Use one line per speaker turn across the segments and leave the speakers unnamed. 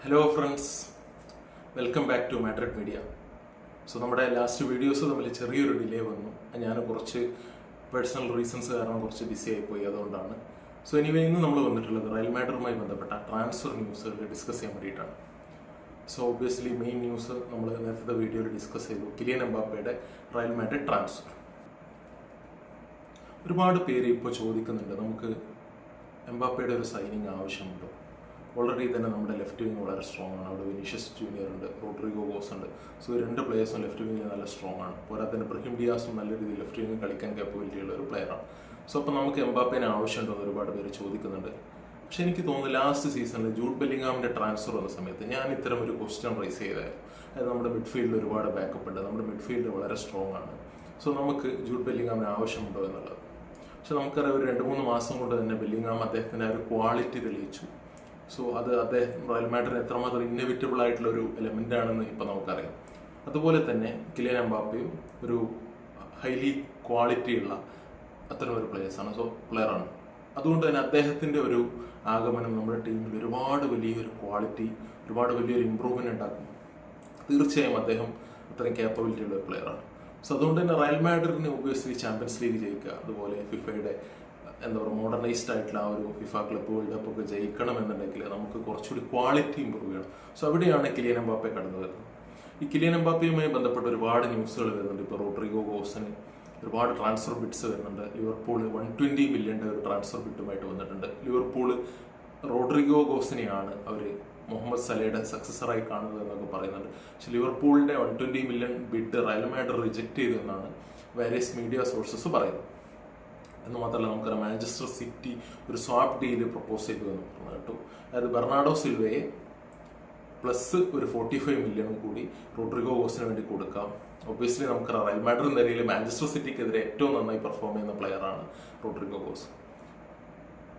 Hello friends, welcome back to Madrid media. So നമ്മുടെ last videos തമ്മിൽ ചെറിയൊരു delay വന്നു. ഞാൻ കുറച്ച് പേഴ്സണൽ റീസൺസ് കാരണം കുറച്ച് ബിസി ആയിപ്പോയി, അതുകൊണ്ടാണ്. സോ എനിവേ ഇന്ന് നമ്മൾ വന്നിട്ടുള്ളത് റയൽ മാഡ്രിഡുമായി ബന്ധപ്പെട്ട ട്രാൻസ്ഫർ ന്യൂസുകൾ ഡിസ്കസ് ചെയ്യാൻ വേണ്ടിയിട്ടാണ്. സോ ഒബ്വിയസ്ലി മെയിൻ ന്യൂസ് നമ്മൾ നേരത്തെ വീഡിയോയിൽ ഡിസ്കസ് ചെയ്തു, കിലിയൻ എംബാപ്പയുടെ റയൽ മാഡ്രിഡ് ട്രാൻസ്ഫർ. ഒരുപാട് പേര് ഇപ്പോൾ ചോദിക്കുന്നുണ്ട്, നമുക്ക് എംബാപ്പയുടെ ഒരു സൈനിങ് ആവശ്യമുണ്ടോ? ഓൾറെഡി തന്നെ നമ്മുടെ ലെഫ്റ്റ് വിങ് വളരെ സ്ട്രോങ് ആണ്. അവിടെ വിനീഷ്യസ് ജൂനിയർ ഉണ്ട്, റോഡ്രിഗോ ഗോസ് ഉണ്ട്. സോ ഈ രണ്ട് പ്ലേയേഴ്സും ലെഫ്റ്റ് വിങ്ങിൽ നല്ല സ്ട്രോങ് ആണ്. പോരാതെ തന്നെ ബ്രഹീം ഡിയാസും നല്ല രീതിയിൽ ലെഫ്റ്റ് വിങ് കളിക്കാൻ കാപ്പബിലിറ്റി ഉള്ള ഒരു പ്ലെയറാണ്. സോ അപ്പോൾ നമുക്ക് എംബാപ്പേനെ ആവശ്യമുണ്ടോ എന്ന് ഒരുപാട് പേര് ചോദിക്കുന്നുണ്ട്. പക്ഷെ എനിക്ക് തോന്നുന്നു ലാസ്റ്റ് സീസണിൽ ജൂഡ് ബെല്ലിംഗാമിൻ്റെ ട്രാൻസ്ഫർ വന്ന സമയത്ത് ഞാൻ ഇത്തരം ഒരു ക്വസ്റ്റ്യൻ റൈസ് ചെയ്തായിരുന്നു. അതായത് നമ്മുടെ മിഡ്ഫീൽഡിൽ ഒരുപാട് ബാക്കപ്പ് ഉണ്ട്, നമ്മുടെ മിഡ്ഫീൽഡ് വളരെ സ്ട്രോങ് ആണ്. സോ നമുക്ക് ജൂഡ് ബെല്ലിംഗാമിന് ആവശ്യമുണ്ടോ എന്നുള്ളത്. പക്ഷെ നമുക്കറിയാം, ഒരു 2-3 മാസം കൊണ്ട് തന്നെ ബെല്ലിംഗാം അദ്ദേഹത്തിൻ്റെ ആ ഒരു ക്വാളിറ്റി തെളിയിച്ചു. സോ അത് അദ്ദേഹം റയൽ മാഡ്രിഡിന് എത്രമാത്രം ഇന്നവിറ്റബിൾ ആയിട്ടുള്ള ഒരു എലമെന്റ് ആണെന്ന് ഇപ്പം നമുക്കറിയാം. അതുപോലെ തന്നെ കിലിയൻ എംബാപ്പയും ഒരു ഹൈലി ക്വാളിറ്റി ഉള്ള അത്തരം ഒരു പ്ലെയറാണ്. അതുകൊണ്ട് തന്നെ അദ്ദേഹത്തിൻ്റെ ഒരു ആഗമനം നമ്മുടെ ടീമിൽ ഒരുപാട് വലിയൊരു ക്വാളിറ്റി, ഒരുപാട് വലിയൊരു ഇമ്പ്രൂവ്മെന്റ് ഉണ്ടാക്കും. തീർച്ചയായും അദ്ദേഹം അത്രയും കേപ്പബിലിറ്റി ഉള്ള ഒരു പ്ലെയറാണ്. സോ അതുകൊണ്ട് തന്നെ റയൽ മാഡ്രിഡിന് ഒബ്വിയസ്ലി ചാമ്പ്യൻസ് ലീഗ് ജയിക്കുക, അതുപോലെ ഫിഫയുടെ മോഡേണൈസ്ഡ് ആയിട്ടുള്ള ആ ഒരു ഫിഫ ക്ലബ് വേൾഡ് കപ്പ് ഒക്കെ ജയിക്കണമെന്നുണ്ടെങ്കിൽ നമുക്ക് കുറച്ചുകൂടി ക്വാളിറ്റി ഇമ്പ്രൂവ് ചെയ്യണം. സോ അവിടെയാണ് കിലിയൻ എംബാപ്പെ കടന്നു വരുന്നത്. ഈ കിലിയൻ എംബാപ്പയുമായി ബന്ധപ്പെട്ട് ഒരുപാട് ന്യൂസുകൾ വരുന്നുണ്ട്. ഇപ്പോൾ റോഡ്രിഗോ ഗോസിന് ഒരുപാട് ട്രാൻസ്ഫർ ബിഡ്സ് വരുന്നുണ്ട്. ലിവർപൂൾ 120 മില്യൻ്റെ ഒരു ട്രാൻസ്ഫർ ബിഡുമായിട്ട് വന്നിട്ടുണ്ട്. ലിവർപൂൾ റോഡ്രിഗോ ഗോസിനെയാണ് അവർ മുഹമ്മദ് സലയുടെ സക്സസറായി കാണുന്നത് എന്നൊക്കെ പറയുന്നുണ്ട്. പക്ഷെ ലിവർപൂളിൻ്റെ 120 million bid Real Madrid reject ചെയ്തു എന്നാണ് വേരിയസ് മീഡിയ സോഴ്സസ് പറയുന്നത്. എന്ന് മാത്രമല്ല, നമുക്കറിയാം മാഞ്ചസ്റ്റർ സിറ്റി ഒരു സ്വാപ്പ് ഡീല് പ്രപ്പോസ് ചെയ്തു എന്ന് പറഞ്ഞു കേട്ടു. അതായത് ബെർണാഡോ സിൽവയെ പ്ലസ് ഒരു 45 മില്യണും കൂടി റോഡ്രിഗോ ഗോസിന് വേണ്ടി കൊടുക്കാം. ഒബ്വിയസ്ലി നമുക്കറിയാം, റയൽ മാഡ്രിഡ് നിരയിൽ മാഞ്ചസ്റ്റർ സിറ്റിക്കെതിരെ ഏറ്റവും നന്നായി പെർഫോം ചെയ്യുന്ന പ്ലെയറാണ് റോഡ്രിഗോ ഗോസ്.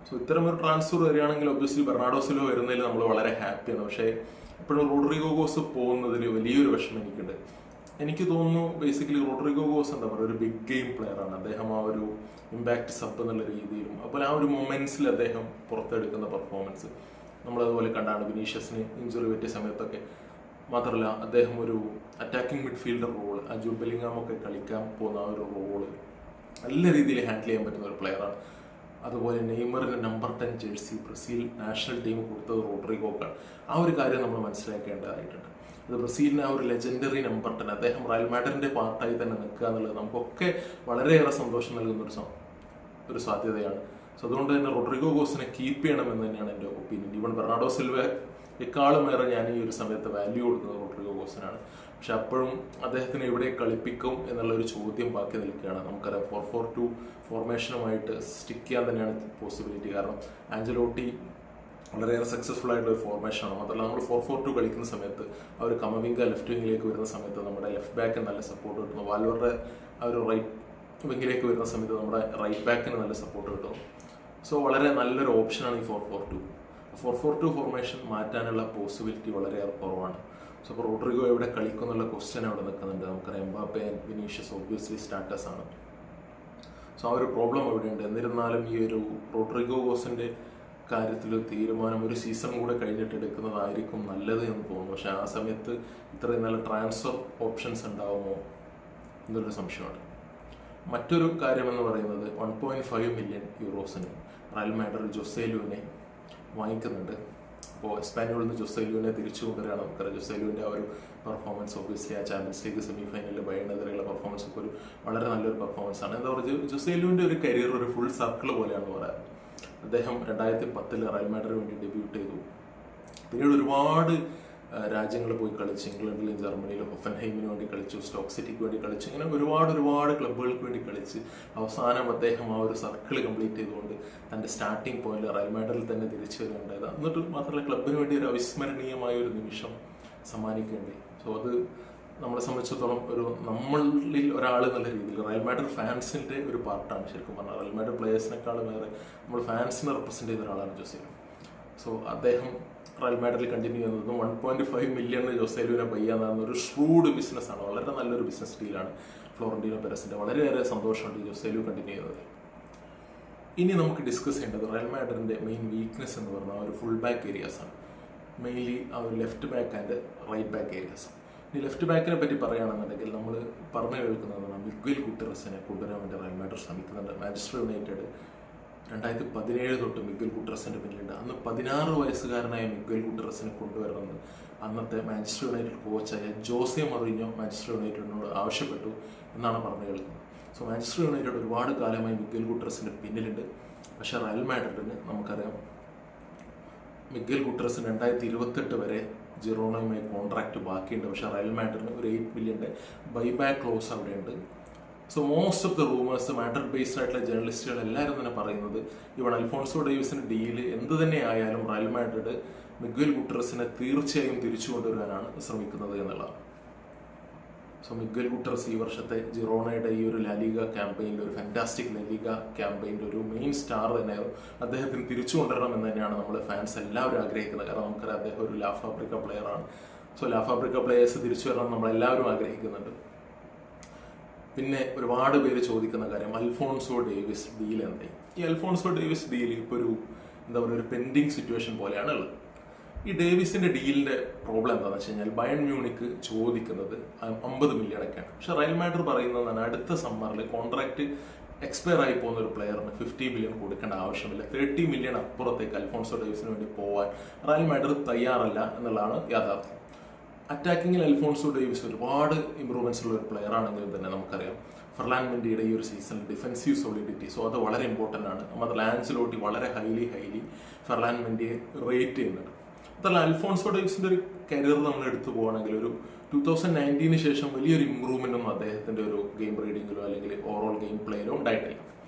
സോ ഇത്തരം ഒരു ട്രാൻസ്ഫർ വരികയാണെങ്കിൽ ഒബ്വിയസ്ലി ബെർണാഡോ സിൽവ വരുന്നതിൽ നമ്മൾ വളരെ ഹാപ്പിയാണ്. പക്ഷേ ഇപ്പോഴും റോഡ്രിഗോ ഗോസ് പോകുന്നതിൽ വലിയൊരു വിഷമം എനിക്കുണ്ട്. എനിക്ക് തോന്നുന്നു ബേസിക്കലി റോഡ്രിഗോ ഗോസ് എന്താ പറയുക, ഒരു ബിഗ് ഗെയിം പ്ലെയറാണ്. അദ്ദേഹം ആ ഒരു ഇമ്പാക്ട് സബ് എന്നുള്ള രീതിയിലും അപ്പോൾ ആ ഒരു മൊമെന്റ്സിൽ അദ്ദേഹം പുറത്തെടുക്കുന്ന പെർഫോമൻസ് നമ്മളതുപോലെ കണ്ടാണ് വിനീഷ്യസിന് ഇഞ്ചുറി പറ്റിയ സമയത്തൊക്കെ. മാത്രമല്ല, അദ്ദേഹം ഒരു അറ്റാക്കിംഗ് മിഡ്ഫീൽഡർ റോൾ, ആ ജൂഡ് ബെല്ലിംഗാം ഒക്കെ കളിക്കാൻ പോകുന്ന ആ ഒരു റോള് നല്ല രീതിയിൽ ഹാൻഡിൽ ചെയ്യാൻ പറ്റുന്ന ഒരു പ്ലെയറാണ്. അതുപോലെ നെയ്മറിന് number 10 jersey Brazil national team കൊടുത്തത് റോഡ്രിഗോക്കാണ്. ആ ഒരു കാര്യം നമ്മൾ മനസ്സിലാക്കേണ്ടതായിട്ടുണ്ട്. അത് ബ്രസീലിന് ആ ഒരു ലെജൻഡറി നമ്പർ 10 അദ്ദേഹം റയൽ മാഡ്രിഡിന്റെ പാർട്ടായി തന്നെ നിൽക്കുക എന്നുള്ളത് നമുക്കൊക്കെ വളരെയേറെ സന്തോഷം നൽകുന്ന ഒരു സാധ്യതയാണ്. സോ അതുകൊണ്ട് തന്നെ റോഡ്രിഗോ ഗോസിനെ കീപ്പ് ചെയ്യണമെന്ന് തന്നെയാണ് എൻ്റെ ഒപ്പീനിയൻ. ഈവൻ ബെർണാഡോ സിൽവയെക്കാളുമേറെ ഞാൻ ഈ ഒരു സമയത്ത് വാല്യൂ കൊടുക്കുന്നത് റോഡ്രിഗോ ഗോസിനാണ്. പക്ഷെ അപ്പോഴും അദ്ദേഹത്തിന് എവിടെ കളിപ്പിക്കും എന്നുള്ളൊരു ചോദ്യം ബാക്കി നിൽക്കുകയാണ്. നമുക്കറിയാം 4-4-2 ഫോർമേഷനുമായിട്ട് സ്റ്റിക്ക് ചെയ്യാൻ തന്നെയാണ് പോസിബിലിറ്റി. കാരണം ആഞ്ചലോട്ടി വളരെയേറെ സക്സസ്ഫുൾ ആയിട്ടുള്ള ഒരു ഫോർമേഷനാണ്. മാത്രമല്ല, നമ്മൾ 4-4-2 കളിക്കുന്ന സമയത്ത് ആ ഒരു കമവിംഗ ലെഫ്റ്റ് വിങ്ങിലേക്ക് വരുന്ന സമയത്ത് നമ്മുടെ ലെഫ്റ്റ് ബാക്കിന് നല്ല സപ്പോർട്ട് കിട്ടുന്നു. വാൽവറുടെ ആ ഒരു റൈറ്റ് വിങ്ങിലേക്ക് വരുന്ന സമയത്ത് നമ്മുടെ റൈറ്റ് ബാക്കിന് നല്ല സപ്പോർട്ട് കിട്ടുന്നു. സോ വളരെ നല്ലൊരു ഓപ്ഷനാണ് ഈ 4-4-2 ഫോർമേഷൻ മാറ്റാനുള്ള പോസിബിലിറ്റി വളരെയേറെ കുറവാണ്. സോ അപ്പോൾ റോഡ്രിഗോ എവിടെ കളിക്കും എന്നുള്ള ക്വസ്റ്റ്യൻ അവിടെ നിൽക്കുന്നുണ്ട്. നമുക്കറിയാം എംബാപ്പെ വിനീഷ്യസ് ഒബ്വിയസ്ലി സ്റ്റാറ്റസ് ആണ്. സോ ആ ഒരു പ്രോബ്ലം അവിടെയുണ്ട്. എന്നിരുന്നാലും ഈ ഒരു റോഡ്രിഗോ ഗോസിൻ്റെ കാര്യത്തിൽ തീരുമാനം ഒരു സീസൺ കൂടെ കഴിഞ്ഞിട്ട് എടുക്കുന്നതായിരിക്കും നല്ലത് എന്ന് തോന്നുന്നു. പക്ഷെ ആ സമയത്ത് ഇത്രയും നല്ല ട്രാൻസ്ഫർ ഓപ്ഷൻസ് ഉണ്ടാവുമോ എന്നൊരു സംശയമാണ്. മറ്റൊരു കാര്യമെന്ന് പറയുന്നത് 1.5 മില്യൺ യൂറോസിന് റയൽ മാഡ്രിഡ് ജോസേലുവിനെ വാങ്ങിക്കുന്നുണ്ട്. അപ്പോൾ എസ്പാനിയോളിൽ നിന്ന് ജോസേലുവിനെ തിരിച്ചു കൊണ്ടുവരികയാണ്. നമുക്കറിയാം ജോസേലുവിൻ്റെ ആ ഒരു പെർഫോമൻസ് ഒബ്വിയസ്ലി ആ ചാമ്പ്യൻസ് ലീഗ് സെമിഫൈനലിൽ ബയണിനെതിരെയുള്ള പെർഫോമൻസ് ഒക്കെ ഒരു വളരെ നല്ലൊരു പെർഫോമൻസ് ആണ്. എന്താ പറയുക, ജോസേലുവിൻ്റെ ഒരു കരിയർ ഒരു ഫുൾ സർക്കിൾ പോലെയാണ് പറയാറ്. അദ്ദേഹം 2010 റയൽ മാഡ്രിഡിന് വേണ്ടി ഡെബ്യൂട്ട് ചെയ്തു. പിന്നീട് ഒരുപാട് രാജ്യങ്ങളിൽ പോയി കളിച്ചു. ഇംഗ്ലണ്ടിലും ജർമ്മനിയിലും ഹൊഫൻഹൈമിന് വേണ്ടി കളിച്ചു, സ്റ്റോക്ക് സിറ്റിക്ക് വേണ്ടി കളിച്ചു. ഇങ്ങനെ ഒരുപാട് ക്ലബ്ബുകൾക്ക് വേണ്ടി കളിച്ച് അവസാനം അദ്ദേഹം ആ ഒരു സർക്കിൾ കംപ്ലീറ്റ് ചെയ്തുകൊണ്ട് തൻ്റെ സ്റ്റാർട്ടിംഗ് പോയിന്റ് റയൽ മാഡ്രിഡിൽ തന്നെ തിരിച്ചു വരികയുണ്ടായത്. എന്നിട്ട് മാത്രമല്ല, ക്ലബിന് വേണ്ടി ഒരു അവിസ്മരണീയമായ ഒരു നിമിഷം സമ്മാനിക്കേണ്ടി. സോ അത് നമ്മളെ സംബന്ധിച്ചിടത്തോളം ഒരു നമ്മളിൽ ഒരാൾ എന്നുള്ള രീതിയിൽ റയൽ മാഡ്രിഡ് ഫാൻസിൻ്റെ ഒരു പാർട്ടാണ്. ശരിക്കും പറഞ്ഞാൽ റയൽ മാഡ്രിഡ് പ്ലേയേഴ്സിനേക്കാളും ഏറെ നമ്മൾ ഫാൻസിനെ റെപ്രസെൻറ്റ് ചെയ്ത ഒരാളാണ് ജോസേലു. സോ അദ്ദേഹം റയൽ മാഡ്രിഡിൽ കണ്ടിന്യൂ ചെയ്യുന്നതും 1.5 മില്യണിന് ജോസേലുവിനെ പയ്യാന്നാകുന്ന ഒരു ഷ്രൂഡ് ബിസിനസ്സാണ്. വളരെ നല്ലൊരു ബിസിനസ് ഡീലാണ് ഫ്ലോറന്റീനോ പെരസിൻ്റെ. വളരെയേറെ സന്തോഷമുണ്ട് ജോസേലു കണ്ടിന്യൂ ചെയ്യുന്നത്. ഇനി നമുക്ക് ഡിസ്കസ് ചെയ്യേണ്ടത് റയൽ മാഡ്രിഡിൻ്റെ മെയിൻ വീക്ക്നെസ് എന്ന് പറഞ്ഞാൽ ഒരു ഫുൾ ബാക്ക് ഏരിയാസാണ്. മെയിൻലി ആ ഒരു left back and right back areas. ഇനി ലെഫ്റ്റ് ബാക്കിനെ പറ്റി പറയുകയാണെന്നുണ്ടെങ്കിൽ നമ്മൾ പറഞ്ഞു കേൾക്കുന്നതാണ് മിഗ്വൽ ഗുട്ടറസിനെ കൊണ്ടുവരാൻ വേണ്ടി റയൽ മാഡ്രിഡ് ശ്രമിക്കുന്നുണ്ട്. മാഞ്ചസ്റ്റർ യുണൈറ്റഡ് 2017 തൊട്ട് മിഗ്വൽ ഗുട്ടറസിൻ്റെ പിന്നിലുണ്ട്. അന്ന് 16 വയസ്സുകാരനായ മിഗ്വൽ ഗുട്ടറസിനെ കൊണ്ടുവരണമെന്ന് അന്നത്തെ മാഞ്ചസ്റ്റർ യുണൈറ്റഡ് കോച്ചായ ജോസെ മൊറീഞ്ഞോ മാഞ്ചസ്റ്റർ യുണൈറ്റഡിനോട് ആവശ്യപ്പെട്ടു എന്നാണ് പറഞ്ഞു കേൾക്കുന്നത്. സോ മാഞ്ചസ്റ്റർ യുണൈറ്റഡ് ഒരുപാട് കാലമായി മിഗ്വൽ ഗുട്ടറസിൻ്റെ പിന്നിലുണ്ട്. പക്ഷേ റയൽ മാഡ്രിഡിന് നമുക്കറിയാം മിഗ്വൽ ഗുട്ടറസിന് 2028 വരെ ജിറോണയുമായി കോൺട്രാക്ട് ബാക്കിയുണ്ട്. പക്ഷേ റയൽ മാഡ്രിഡിന് ഒരു 8 മില്യൻ്റെ ബൈബാക്ക് ക്ലോസ് അവിടെയുണ്ട്. So most of the rumours Madrid based ആയിട്ടുള്ള ജേർണലിസ്റ്റുകൾ എല്ലാവരും തന്നെ പറയുന്നത് ഇവിടെ അൽഫോൺസോ ഡേവിസിൻ്റെ ഡീല് എന്ത് തന്നെ ആയാലും റയൽ മാഡ്രിഡ് മിഗ്വൽ ഗുട്ടറസിനെ തീർച്ചയായും തിരിച്ചു കൊണ്ടുവരാനാണ് ശ്രമിക്കുന്നത് എന്നുള്ളതാണ്. സോ മിഗ്വൽ ഗുട്ടറസ് ഈ വർഷത്തെ ജിറോണയുടെ ഈ ഒരു ലാലിഗ ക്യാമ്പയിൻ്റെ ഒരു ഫാന്റാസ്റ്റിക് ലാലിഗ ക്യാമ്പയിൻ്റെ ഒരു മെയിൻ സ്റ്റാർ തന്നെയായിരുന്നു. അദ്ദേഹത്തിന് തിരിച്ചു കൊണ്ടുവരണം എന്ന് തന്നെയാണ് നമ്മൾ ഫാൻസ് എല്ലാവരും ആഗ്രഹിക്കുന്നത്. കാരണം നമുക്കറിയാം അദ്ദേഹം ഒരു ലാ ഫാബ്രിക്ക പ്ലെയറാണ്. സോ ലാ ഫാബ്രിക്ക പ്ലെയേഴ്സ് തിരിച്ചു വരണം നമ്മളെല്ലാവരും ആഗ്രഹിക്കുന്നുണ്ട്. പിന്നെ ഒരുപാട് പേര് ചോദിക്കുന്ന കാര്യം അൽഫോൺസോ ഡേവിസ് ഡീൽ എന്തായി. ഈ അൽഫോൺസോ ഡേവിസ് ഡീൽ ഇപ്പോൾ ഒരു ഒരു പെൻഡിങ് സിറ്റുവേഷൻ പോലെയാണ് ഉള്ളത്. ഈ ഡേവിസിന്റെ ഡീലിന്റെ പ്രോബ്ലം എന്താണെന്ന് വെച്ച് കഴിഞ്ഞാൽ ബയൺ മ്യൂണിക്ക് ചോദിക്കുന്നത് 50 മില്യൺ ഒക്കെയാണ്. പക്ഷെ റയൽ മാഡ്രിഡ് പറയുന്നതാണ് അടുത്ത സമ്മറിൽ കോൺട്രാക്ട് എക്സ്പയർ ആയി പോകുന്ന ഒരു പ്ലെയറിന് 50 മില്യൺ കൊടുക്കേണ്ട ആവശ്യമില്ല. 30 മില്യൺ അപ്പുറത്തേക്ക് അൽഫോൺസോ ഡേവിസിന് വേണ്ടി പോകാൻ റയൽ മാഡ്രിഡ് തയ്യാറല്ല എന്നുള്ളതാണ് യാഥാർത്ഥ്യം. അറ്റാക്കിങ്ങിൽ അൽഫോൺസോ ഡേവിസ് ഒരുപാട് ഇമ്പ്രൂവ്മെന്റ്സ് ഉള്ള ഒരു പ്ലെയർ ആണെങ്കിലും തന്നെ നമുക്കറിയാം ഫെർലാൻ മെൻഡിയുടെ ഈ ഒരു സീസണിൽ ഡിഫൻസീവ് സോളിഡിറ്റി, സോ അത് വളരെ ഇമ്പോർട്ടൻ്റ് ആണ്. നമ്മൾ ആൻസലോട്ടി വളരെ ഹൈലി ഫെർലാൻ മെൻഡിയെ റേറ്റ് ചെയ്യുന്നുണ്ട്. അതല്ല അൽഫോൺസോ ഡേവിസിന്റെ ഒരു കരിയർ നമ്മൾ എടുത്തു പോകുകയാണെങ്കിൽ ഒരു 2019 ശേഷം വലിയൊരു ഇമ്പ്രൂവ്മെന്റ് ഒന്നും അദ്ദേഹത്തിന്റെ ഒരു ഗെയിം റീഡിങ്ങിലോ അല്ലെങ്കിൽ ഓവറോൾ ഗെയിം പ്ലേയിലോ ഉണ്ടായിട്ടില്ല.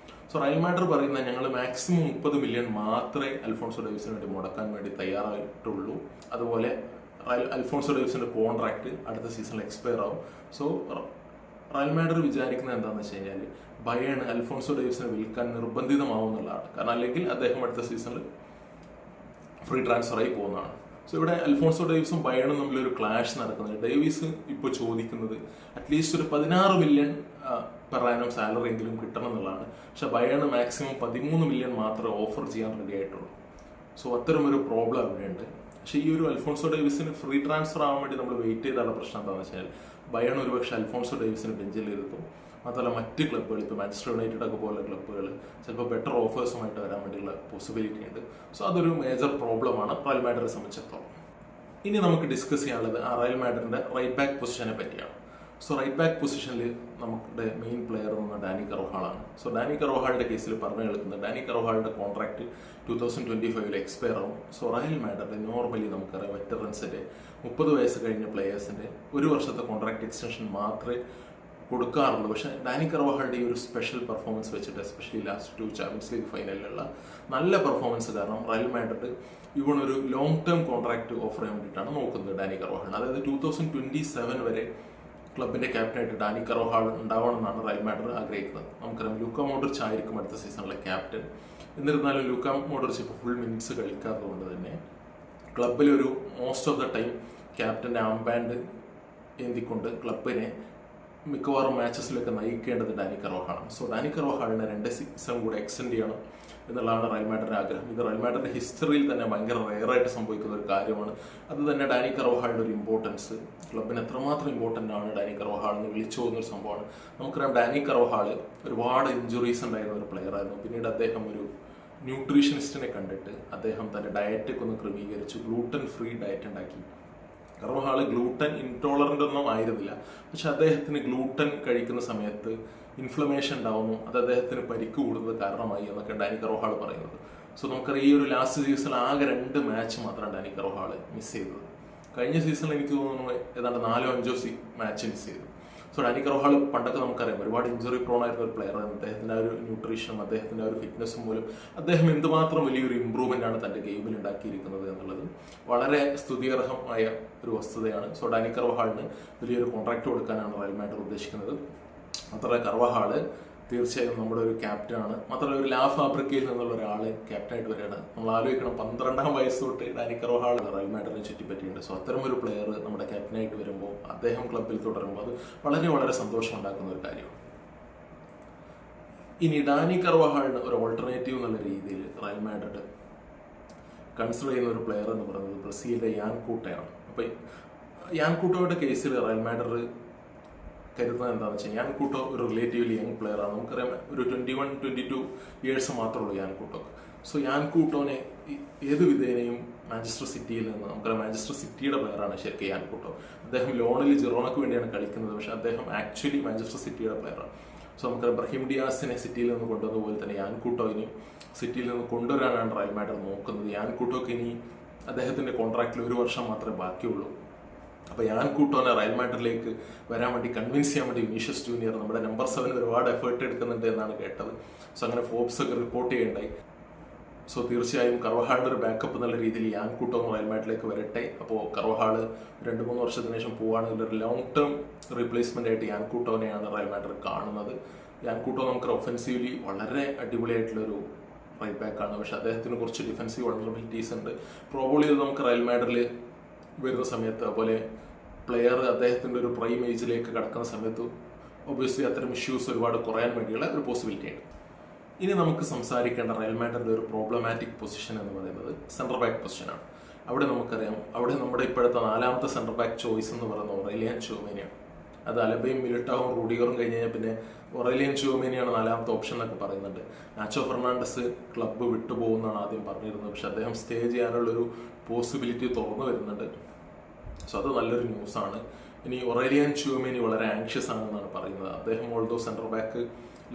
സോ റയൽ മാഡ്രിഡ് പറയുന്ന ഞങ്ങൾ മാക്സിമം 30 മില്യൺ മാത്രമേ അൽഫോൺസോ ഡേവിസിന് വേണ്ടി മുടക്കാൻ വേണ്ടി തയ്യാറായിട്ടുള്ളൂ. അതുപോലെ അൽഫോൺസോ ഡേവിസിന്റെ കോൺട്രാക്ട് അടുത്ത സീസണിൽ എക്സ്പയർ ആവും. സോ റയൽ മാഡ്രിഡ് വിചാരിക്കുന്നത് എന്താണെന്ന് വെച്ച് കഴിഞ്ഞാൽ ബയേൺ അൽഫോൺസോ ഡേവിസിനെ വിൽക്കാൻ നിർബന്ധിതമാവും എന്നുള്ളതാണ്. കാരണം അല്ലെങ്കിൽ അദ്ദേഹം അടുത്ത സീസണിൽ ഫ്രീ ട്രാൻസ്ഫർ ആയി പോകുന്നതാണ്. സോ ഇവിടെ അൽഫോൺസോ ഡേവിസും ബയേണും തമ്മിലൊരു ക്ലാഷ് നടക്കുന്നുണ്ട്. ഡേവിസ് ഇപ്പോൾ ചോദിക്കുന്നത് അറ്റ്ലീസ്റ്റ് ഒരു 16 മില്യൺ പെർ ആനം സാലറി എങ്കിലും കിട്ടണം എന്നുള്ളതാണ്. പക്ഷെ ബയേൺ മാക്സിമം 13 മില്യൺ മാത്രമേ ഓഫർ ചെയ്യാൻ റെഡി ആയിട്ടുള്ളൂ. സോ അത്തരമൊരു പ്രോബ്ലം അവിടെയുണ്ട്. പക്ഷേ ഈ ഒരു അൽഫോൺസോ ഡേവിസിന് ഫ്രീ ട്രാൻസ്ഫർ ആവാൻ വേണ്ടി നമ്മൾ വെയിറ്റ് ചെയ്താലുള്ള പ്രശ്നം എന്താണെന്ന് വെച്ചാൽ ബയേൺ ഒരുപക്ഷെ അൽഫോൺസോ ഡേവിസിന് ബെഞ്ചിൽ ഇരുത്തും. മാത്രമല്ല മറ്റ് ക്ലബ്ബുകൾ ഇപ്പോൾ മാഞ്ചസ്റ്റർ യുണൈറ്റഡ് ഒക്കെ പോലുള്ള ക്ലബ്ബുകൾ ചിലപ്പോൾ ബെറ്റർ ഓഫേഴ്സുമായിട്ട് വരാൻ വേണ്ടിയുള്ള പോസിബിലിറ്റി ഉണ്ട്. സോ അതൊരു മേജർ പ്രോബ്ലമാണ് റയൽ മാഡ്രിഡിനെ സംബന്ധിച്ചിടത്തോളം. ഇനി നമുക്ക് ഡിസ്കസ് ചെയ്യാനുള്ളത് ആ റയൽ മാഡ്രിഡിന്റെ റൈറ്റ് ബാക്ക് പൊസിഷനെ പറ്റിയാണ്. സോ റൈറ്റ് ബാക്ക് പൊസിഷനിൽ നമ്മുടെ മെയിൻ പ്ലെയർ എന്ന് പറഞ്ഞാൽ ഡാനി കർവഹാളാണ്. സോ ഡാനി കർവഹാളിന്റെ കേസിൽ പറഞ്ഞു കേൾക്കുന്നത് ഡാനി കർവഹാളിന്റെ കോൺട്രാക്ട് 2025 എക്സ്പയർ ആവും. സോ റയൽ മാഡ്രിഡ് നോർമലി നമുക്കറിയാം വെറ്ററൻസിന്റെ 30 വയസ്സ് കഴിഞ്ഞ പ്ലെയേഴ്സിന്റെ ഒരു വർഷത്തെ കോൺട്രാക്ട് എക്സ്റ്റൻഷൻ മാത്രമേ കൊടുക്കാറുള്ളൂ. പക്ഷേ ഡാനി കർവഹാളിന്റെ ഈ ഒരു സ്പെഷ്യൽ പെർഫോമൻസ് വെച്ചിട്ട് എസ്പെഷ്യലി ലാസ്റ്റ് 2 ചാമ്പ്യൻസ് ലീഗ് ഫൈനലിലുള്ള നല്ല പെർഫോമൻസ് കാരണം റയൽ മാഡ്രിഡ് ഇവൺ ഒരു ലോങ് ടേം കോൺട്രാക്ട് ഓഫർ ചെയ്യാൻ വേണ്ടിയിട്ടാണ് നോക്കുന്നത് ഡാനി കർവഹാളിന്. അതായത് 2027 വരെ ക്ലബിന്റെ ക്യാപ്റ്റനായിട്ട് ഡാനി കർവഹാൾ ഉണ്ടാവണമെന്നാണ് റയൽ മാഡ്രിഡ് ആഗ്രഹിക്കുന്നത്. നമുക്കറിയാം ലൂക്ക മോഡ്രിച്ച് ആയിരിക്കും അടുത്ത സീസണിലെ ക്യാപ്റ്റൻ. എന്നിരുന്നാലും ലൂക്ക മോഡ്രിച്ച് ഇപ്പോൾ ഫുൾ മിനിറ്റ്സ് കളിക്കാത്തത് കൊണ്ട് തന്നെ ക്ലബിലൊരു മോസ്റ്റ് ഓഫ് ദ ടൈം ക്യാപ്റ്റന്റെ ആംബാൻഡ് ഏന്തിക്കൊണ്ട് ക്ലബിനെ മിക്കവാറും മാച്ചസിലൊക്കെ നയിക്കേണ്ടത് ഡാനി കർവഹാളാണ്. സോ ഡാനി കർവഹാളിനെ 2 സീസൺ കൂടെ എക്സ്റ്റെൻഡ് ചെയ്യണം എന്നുള്ളതാണ് റയൽ മാഡ്രിഡിന്റെ ആഗ്രഹം. ഇത് റയൽ മാഡ്രിഡിന്റെ ഹിസ്റ്ററിയിൽ തന്നെ ഭയങ്കര റെയറായിട്ട് സംഭവിക്കുന്ന ഒരു കാര്യമാണ്. അത് തന്നെ ഡാനി കർവഹാളിന്റെ ഒരു ഇമ്പോർട്ടൻസ്, ക്ലബിന് എത്രമാത്രം ഇമ്പോർട്ടൻ്റ് ആണ് ഡാനി കർവഹാൾ എന്ന് വിളിച്ചു പോകുന്നൊരു സംഭവമാണ്. നമുക്കറിയാം ഡാനി കർവഹാൾ ഒരുപാട് ഇഞ്ചുറീസ് ഉണ്ടായിരുന്ന ഒരു പ്ലെയർ ആയിരുന്നു. പിന്നീട് അദ്ദേഹം ഒരു ന്യൂട്രീഷനിസ്റ്റിനെ കണ്ടിട്ട് അദ്ദേഹം തന്റെ ഡയറ്റൊക്കെ ഒന്ന് ക്രമീകരിച്ചു, ഗ്ലൂട്ടൻ ഫ്രീ ഡയറ്റ് ഉണ്ടാക്കി. കർവഹാള് ഗ്ലൂട്ടൻ ഇൻടോളറൻ്റ് ഒന്നും ആയിരുന്നില്ല. പക്ഷെ അദ്ദേഹത്തിന് ഗ്ലൂട്ടൻ കഴിക്കുന്ന സമയത്ത് ഇൻഫ്ലമേഷൻ ഉണ്ടാവുന്നു, അത് അദ്ദേഹത്തിന് പരിക്ക് കൂടുന്നത് കാരണമായി എന്നൊക്കെ ഡാനി കർവഹാൾ പറയുന്നത്. സോ നമുക്കറിയാം ഈ ഒരു ലാസ്റ്റ് സീസണിൽ ആകെ 2 മാച്ച് മാത്രമാണ് ഡാനി കർവഹാൾ മിസ് ചെയ്തത്. കഴിഞ്ഞ സീസണിൽ എനിക്ക് തോന്നുന്നു ഏതാണ്ട് 4-5 മാച്ച് മിസ് ചെയ്തു. സോ ഡാനി കർവഹാൾ പണ്ടൊക്കെ നമുക്കറിയാം ഒരുപാട് ഇഞ്ചുറി പ്രോൺ ആയിരുന്ന ഒരു പ്ലെയർ ആണ്. അദ്ദേഹത്തിൻ്റെ ആ ഒരു ന്യൂട്രീഷനും അദ്ദേഹത്തിൻ്റെ ആ ഒരു ഫിറ്റ്നസ്സും മൂലം അദ്ദേഹം എന്തുമാത്രം വലിയൊരു ഇമ്പ്രൂവ്മെൻ്റ് ആണ് തൻ്റെ ഗെയിമിൽ ഉണ്ടാക്കിയിരിക്കുന്നത് എന്നുള്ളത് വളരെ സ്തുതിയർഹമായ ഒരു വസ്തുതയാണ്. സോ ഡാനി കർവഹാളിന് വലിയൊരു കോൺട്രാക്ട് കൊടുക്കാനാണ് റയൽ മാഡ്രിഡ് ഉദ്ദേശിക്കുന്നത്. മാത്രമല്ല കർവഹാള് തീർച്ചയായും നമ്മുടെ ഒരു ക്യാപ്റ്റനാണ്. മാത്രമല്ല ഒരു ലാ ഫാബ്രിക്കയിൽ നിന്നുള്ള ഒരാൾ ക്യാപ്റ്റനായിട്ട് വരികയാണ്. നമ്മൾ ആലോചിക്കണം 12ാം വയസ്സ് തൊട്ട് ഡാനി കർവഹാൾ റയൽ മാഡ്രിഡിനെ ചുറ്റിപ്പറ്റിയുണ്ട്. സോ അത്തരം ഒരു പ്ലെയർ നമ്മുടെ ക്യാപ്റ്റനായിട്ട് വരുമ്പോൾ അദ്ദേഹം ക്ലബിൽ തുടരുമ്പോൾ അത് വളരെ വളരെ സന്തോഷം ഉണ്ടാക്കുന്ന ഒരു കാര്യമാണ്. ഇനി ഡാനി കർവഹാളിന് ഒരു ഓൾട്ടർനേറ്റീവ് എന്നുള്ള രീതിയിൽ റയൽ മാഡ്രിഡ് കൺസിഡർ ചെയ്യുന്ന ഒരു പ്ലെയർ എന്ന് പറയുന്നത് ബ്രസീലിലെ യാൻ കൂട്ടയാണ്. അപ്പോൾ യാൻ കൂട്ടോയുടെ കേസിൽ റയൽ മാഡ്രിഡ് കരുതുന്നത് എന്താണെന്ന് വെച്ചാൽ യാൻ കൂട്ടോ ഒരു റിലേറ്റീവ്ലി യങ് പ്ലെയറാണ്. നമുക്കറിയാം ഒരു 21-22 ഇയേഴ്സ് മാത്രമേ ഉള്ളൂ യാൻ കൂട്ടോക്ക്. സോ യാൻ കൂട്ടോനെ ഏത് വിധേനയും മാഞ്ചസ്റ്റർ സിറ്റിയിൽ നിന്ന്, നമുക്കറിയാം മാഞ്ചസ്റ്റർ സിറ്റിയുടെ പ്ലെയറാണ് ശരിക്കും യാൻ കൂട്ടോ. അദ്ദേഹം ലോണിൽ ജിറോണക്ക് വേണ്ടിയാണ് കളിക്കുന്നത്, പക്ഷേ അദ്ദേഹം ആക്ച്വലി മാഞ്ചസ്റ്റർ സിറ്റിയുടെ പ്ലെയറാണ്. സോ നമുക്കറിയാം ബ്രഹീം ഡിയാസിനെ സിറ്റിയിൽ നിന്ന് കൊണ്ടുവന്ന പോലെ തന്നെ യാൻ കൂട്ടോ ഇനി സിറ്റിയിൽ നിന്ന് കൊണ്ടുവരാനാണ് റയൽ മാഡ്രിഡ് നോക്കുന്നത്. യാൻ കൂട്ടോക്ക് ഇനി അദ്ദേഹത്തിന്റെ കോൺട്രാക്റ്റിൽ 1 വർഷം മാത്രമേ ബാക്കിയുള്ളൂ. അപ്പോൾ യാൻ കൂട്ടോനെ റയൽ മാഡ്രിഡിലേക്ക് വരാൻ വേണ്ടി കൺവിൻസ് ചെയ്യാൻ വേണ്ടി വിനീഷ്യസ് ജൂനിയർ നമ്മുടെ നമ്പർ 7 ഒരുപാട് എഫേർട്ട് എടുക്കുന്നുണ്ട് എന്നാണ് കേട്ടത്. സോ അങ്ങനെ ഫോബ്സ് ഒക്കെ റിപ്പോർട്ട് ചെയ്യണ്ടായി. സോ തീർച്ചയായും കർവഹാളിൻ്റെ ഒരു ബാക്കപ്പ് എന്നുള്ള രീതിയിൽ യാൻ കൂട്ടോ റയൽ മാഡ്രിഡിലേക്ക് വരട്ടെ. അപ്പോൾ കർവഹാൾ 2-3 വർഷത്തിന് ശേഷം പോവുകയാണെങ്കിൽ ഒരു ലോങ് ടേം റീപ്ലേസ്മെന്റ് ആയിട്ട് യാൻ കൂട്ടോനെയാണ് റയൽ മാഡ്രിഡ് കാണുന്നത്. യാൻ കൂട്ടോ നമുക്ക് ഒഫൻസീവ്ലി വളരെ അടിപൊളിയായിട്ടുള്ളൊരു റൈറ്റ് ബാക്കാണ്, പക്ഷെ അദ്ദേഹത്തിന് കുറച്ച് ഡിഫൻസീവ് വൾണറബിലിറ്റീസ് ഉണ്ട്. പ്രോബബ്ലി ഇത് നമുക്ക് റയൽ മാഡ്രിഡിൽ വരുന്ന സമയത്ത്, അതുപോലെ പ്ലെയർ അദ്ദേഹത്തിൻ്റെ ഒരു പ്രൈം ഏജിലേക്ക് കടക്കുന്ന സമയത്ത് ഒബ്വിയസ്ലി അത്തരം ഇഷ്യൂസ് ഒരുപാട് കുറയാൻ വേണ്ടിയുള്ള ഒരു പോസിബിലിറ്റി ഉണ്ട്. ഇനി നമുക്ക് സംസാരിക്കേണ്ട റയൽ മാഡ്രിഡിൻ്റെ ഒരു പ്രോബ്ലമാറ്റിക് പൊസിഷൻ എന്ന് പറയുന്നത് സെൻട്രൽ ബാക്ക് പൊസിഷനാണ്. അവിടെ നമുക്കറിയാം, അവിടെ നമ്മുടെ ഇപ്പോഴത്തെ 4ാമത്തെ സെൻട്രൽ ബാക്ക് ചോയ്സ് എന്ന് പറയുന്നത് ഒറേലിയൻ ചുവമേനിയാണ്. അത് അലബയും മിലിറ്റാവും റൂഡിഗറും കഴിഞ്ഞ് കഴിഞ്ഞാൽ പിന്നെ ഒറേലിയൻ ചുവമേനിയാണ് 4ാമത്തെ ഓപ്ഷൻ എന്നൊക്കെ പറയുന്നുണ്ട്. നാച്ചോ ഫെർണാണ്ടസ് ക്ലബ്ബ് വിട്ടുപോകുന്നതാണ് ആദ്യം പറഞ്ഞിരുന്നത്, പക്ഷെ അദ്ദേഹം സ്റ്റേ ചെയ്യാനുള്ളൊരു പോസിബിലിറ്റി തുറന്നു വരുന്നുണ്ട്. സോ അത് നല്ലൊരു ന്യൂസാണ്. ഇനി ഒറേലിയൻ ചുവമേനി വളരെ ആങ്ഷ്യസ് ആണെന്നാണ് പറയുന്നത്. അദ്ദേഹം ഓൾദോ സെൻട്രൽ ബാക്ക്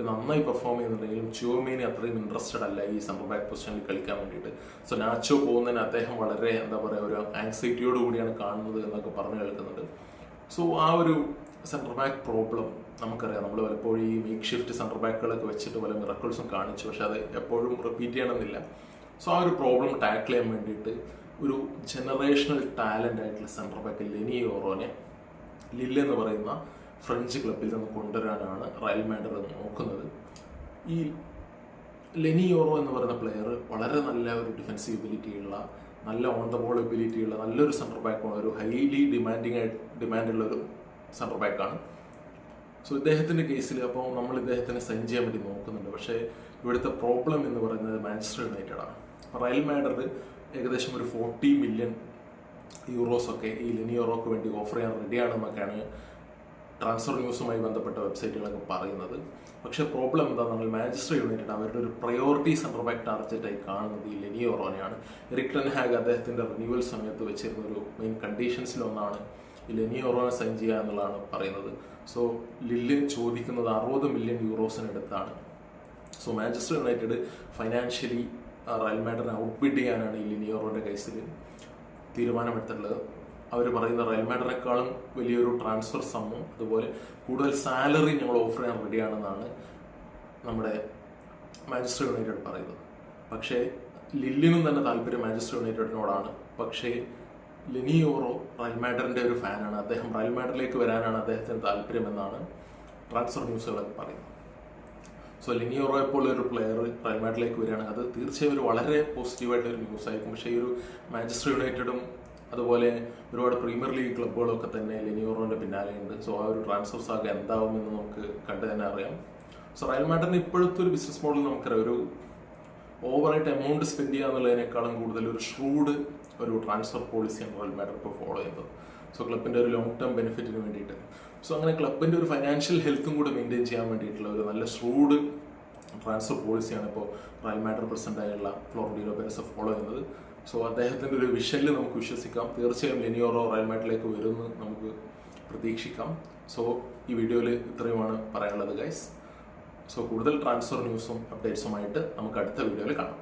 നന്നായി പെർഫോം ചെയ്യുന്നുണ്ടെങ്കിലും ചുവമേനി അത്രയും ഇൻട്രസ്റ്റഡ് അല്ല ഈ സെൻട്രൽ ബാക്ക് പൊസിഷനിൽ കളിക്കാൻ വേണ്ടിയിട്ട്. സോ നാച്ചോ പോകുന്നതിന് അദ്ദേഹം വളരെ എന്താ പറയുക ഒരു ആങ്സൈറ്റിയോട് കൂടിയാണ് കാണുന്നത് എന്നൊക്കെ പറഞ്ഞു കേൾക്കുന്നുണ്ട്. സോ ആ ഒരു സെൻട്രൽ ബാക്ക് പ്രോബ്ലം നമുക്കറിയാം. നമ്മൾ പലപ്പോഴും ഈ മേക്ക് ഷിഫ്റ്റ് സെൻട്രൽ ബാക്കുകളൊക്കെ വെച്ചിട്ട് പല മിറക്കിൾസും കാണിച്ചു, പക്ഷെ അത് എപ്പോഴും റിപ്പീറ്റ് ചെയ്യണമെന്നില്ല. സോ ആ ഒരു പ്രോബ്ലം ടാക്കിൾ ചെയ്യാൻ വേണ്ടിയിട്ട് ഒരു ജനറേഷണൽ ടാലൻ്റ് ആയിട്ടുള്ള സെൻട്രൽ ബാക്ക് ലെനി യോറോനെ ലില്ല് എന്ന് പറയുന്ന ഫ്രഞ്ച് ക്ലബിൽ നിന്ന് കൊണ്ടുവരാനാണ് റയൽ മാഡ്രിഡ് നോക്കുന്നത്. ഈ ലെനി യോറോ എന്ന് പറയുന്ന പ്ലെയർ വളരെ നല്ല ഒരു ഡിഫൻസീവ് എബിലിറ്റി ഉള്ള, നല്ല ഓൺ ദ ബോൾ എബിലിറ്റി ഉള്ള നല്ലൊരു സെൻട്രൽ ബാക്കാണ്. ഒരു ഹൈലി ഡിമാൻഡുള്ള ഒരു സെൻട്രൽ ബാക്കാണ്. സോ ഇദ്ദേഹത്തിൻ്റെ കേസിൽ അപ്പോൾ നമ്മൾ ഇദ്ദേഹത്തിനെ സൈൻ ചെയ്യാൻ വേണ്ടി നോക്കുന്നുണ്ട്. പക്ഷേ ഇവിടുത്തെ പ്രോബ്ലം എന്ന് പറയുന്നത് മാഞ്ചസ്റ്റർ യുണൈറ്റഡ് ആണ്. റയൽ മാഡ്രിഡ് ഏകദേശം ഒരു 40 മില്യൺ യൂറോസൊക്കെ ഈ ലെനി യോറോക്ക് വേണ്ടി ഓഫർ ചെയ്യാൻ റെഡിയാണെന്നൊക്കെയാണ് ട്രാൻസ്ഫർ ന്യൂസുമായി ബന്ധപ്പെട്ട വെബ്സൈറ്റുകളൊക്കെ പറയുന്നത്. പക്ഷേ പ്രോബ്ലം എന്താണെന്നാൽ മാഞ്ചസ്റ്റർ യുണൈറ്റഡ് അവരുടെ ഒരു പ്രയോറിറ്റി സെൻട്രൽ ബാക്ക് ടാർഗറ്റായി കാണുന്നത് ഈ ലെനി യോറോനെയാണ്. എറിക് ടെൻ ഹാഗ് അദ്ദേഹത്തിൻ്റെ റിന്യൂവൽ സമയത്ത് വെച്ചിരുന്ന ഒരു മെയിൻ കണ്ടീഷൻസിലൊന്നാണ് ഈ ലെനി യോറോനെ സൈൻ ചെയ്യുക എന്നുള്ളതാണ് പറയുന്നത്. സോ ലില്ല് ചോദിക്കുന്നത് 60 മില്യൺ യൂറോസിനടുത്താണ്. So Manchester United financially Real മാഡ്രിഡിനെ ഔട്ട്ബിഡ് ചെയ്യാനാണ് ഈ ലെനി യോറോൻ്റെ കേസിൽ തീരുമാനമെടുത്തിട്ടുള്ളത്. അവർ പറയുന്ന റയൽ മാഡ്രിഡിനേക്കാളും വലിയൊരു ട്രാൻസ്ഫർ സമ്മും അതുപോലെ കൂടുതൽ സാലറി ഞങ്ങൾ ഓഫർ ചെയ്യാൻ റെഡിയാണെന്നാണ് നമ്മുടെ മാഞ്ചസ്റ്റർ യുണൈറ്റഡ് പറയുന്നത്. പക്ഷേ ലില്ലിനും തന്നെ താല്പര്യം മാഞ്ചസ്റ്റർ യുണൈറ്റഡിനോടാണ്. പക്ഷേ ലെനി യോറോ റയൽ മാഡ്രിഡിൻ്റെ ഒരു ഫാനാണ്. അദ്ദേഹം റയൽ മാഡ്രിഡിലേക്ക് വരാനാണ് അദ്ദേഹത്തിന് താല്പര്യമെന്നാണ് ട്രാൻസ്ഫർ ന്യൂസുകളൊക്കെ പറയുന്നത്. സോ ലെനി യോറോ പോലെ ഒരു പ്ലെയർ റയൽ മാഡ്രിഡിലേക്ക് വരികയാണെങ്കിൽ അത് തീർച്ചയായും ഒരു വളരെ പോസിറ്റീവായിട്ടൊരു ന്യൂസ് ആയിരിക്കും. പക്ഷേ ഈ ഒരു മാഞ്ചസ്റ്റർ യുണൈറ്റഡും അതുപോലെ ഒരുപാട് പ്രീമിയർ ലീഗ് ക്ലബ്ബുകളൊക്കെ തന്നെ ലെനി യോറോൻ്റെ പിന്നാലെയുണ്ട്. സോ ആ ഒരു ട്രാൻസ്ഫർ സാഗ എന്താവുമെന്ന് നമുക്ക് കണ്ടു തന്നെ അറിയാം. സോ റയൽ മാഡ്രിഡിന് ഇപ്പോഴത്തെ ഒരു ബിസിനസ് മോഡൽ നമുക്കറിയാം. ഒരു ഓവറായിട്ട് എമൗണ്ട് സ്പെൻഡ് ചെയ്യുക എന്നുള്ളതിനേക്കാളും കൂടുതൽ ഒരു ഷ്രൂഡ് ഒരു ട്രാൻസ്ഫർ പോളിസിയാണ് റയൽ മാഡ്രിഡ് ഇപ്പോൾ ഫോളോ ചെയ്യുന്നത്. സോ ക്ലബിൻ്റെ ഒരു ലോങ് ടേം ബെനിഫിറ്റിന് വേണ്ടിയിട്ട്. സോ അങ്ങനെ ക്ലബിൻ്റെ ഒരു ഫൈനാൻഷ്യൽ ഹെൽത്തും കൂടെ മെയിൻറ്റെയിൻ ചെയ്യാൻ വേണ്ടിയിട്ടുള്ള ഒരു നല്ല ഷ്രൂഡ് ട്രാൻസ്ഫർ പോളിസിയാണ് ഇപ്പോൾ റയൽ മാഡ്രിഡ് പ്രസിഡൻ്റായുള്ള ഫ്ലോറന്റീനോ പെരസ് ഫോളോ ചെയ്യുന്നത്. സോ അദ്ദേഹത്തിൻ്റെ ഒരു വിഷനിൽ നമുക്ക് വിശ്വസിക്കാം. തീർച്ചയായും ലെനി യോറോ റയൽ മാഡ്രിഡിലേക്ക് വരുമെന്ന് നമുക്ക് പ്രതീക്ഷിക്കാം. സോ ഈ വീഡിയോയിൽ ഇത്രയുമാണ് പറയാനുള്ളത് ഗൈസ്. സോ കൂടുതൽ ട്രാൻസ്ഫർ ന്യൂസും അപ്ഡേറ്റ്സുമായിട്ട് നമുക്ക് അടുത്ത വീഡിയോയിൽ കാണാം.